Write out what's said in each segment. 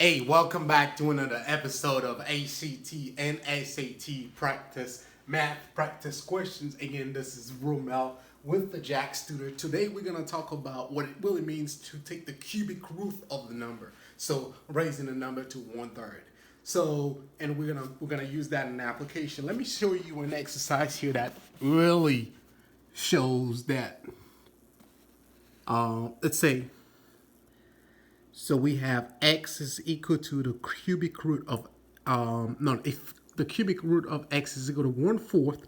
Hey, welcome back to another episode of ACT and SAT practice math practice questions. Again, this is Romel with the Tutor. Today we're going to talk about what it really means to take the cubic root of the number. So raising the number to 1/3. So, and we're gonna use that in an application. Let me show you an exercise here that really shows that. Let's say. So we have x is equal to the cubic root of, no, if the cubic root of x is equal to 1/4,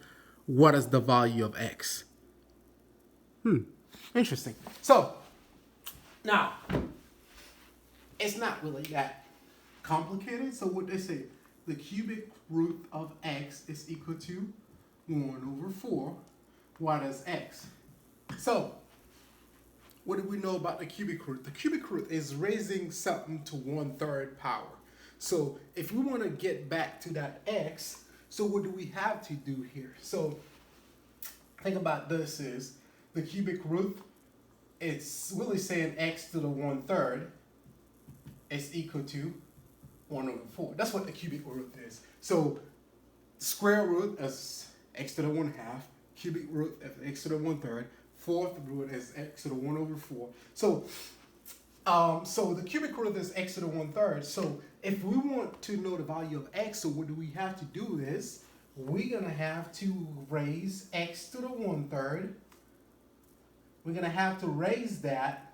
what is the value of x? Interesting. So, now, it's not really that complicated. So what they say, the cubic root of x is equal to 1/4. What is x? So, what do we know about the cubic root? The cubic root is raising something to 1/3 power. So if we want to get back to that x, so what do we have to do here? So think about this is the cubic root, it's really saying x to the 1/3 is equal to 1/4. That's what the cubic root is. So square root is x to the 1/2, cubic root is x to the 1/3, fourth root is x to the 1/4. So, so the cubic root is x to the 1/3. So if we want to know the value of x, so what do we have to do is we're gonna have to raise x to the 1/3. We're gonna have to raise that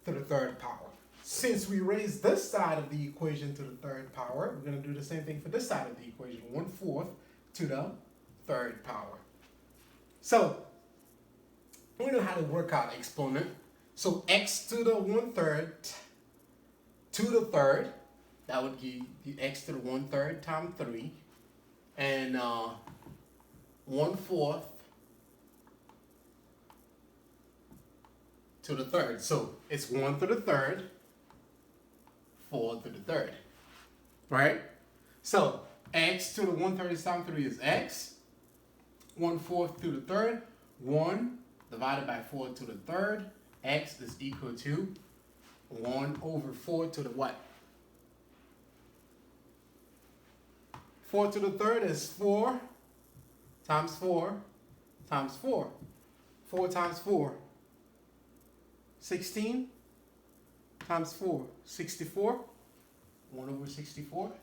to the third power. Since we raised this side of the equation to the third power, we're gonna do the same thing for this side of the equation, 1/4 to the third power. So we know how to work out exponent. So x to the 1/3 to the third, that would give the x to the 1/3 times 3, and 1/4 to the third. So it's 1 to the third, 4 to the third, right? So x to the 1/3 times 3 is x. 1/4 to the third, 1 divided by 4 to the third, x is equal to 1/4 to the what? 4 to the third is 4 times 4 times 4. 4 times 4, 16 times 4, 64. 1/64.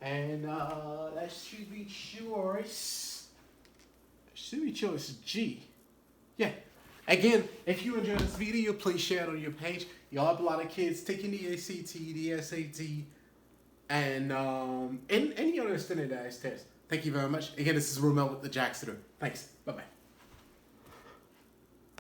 And that should be choice. G. Yeah. Again, if you enjoyed this video, please share it on your page. Y'all have a lot of kids taking the ACT, the SAT, and any other standardized test. Thank you very much. Again, this is Romel with the Tutor. Thanks. Bye-bye.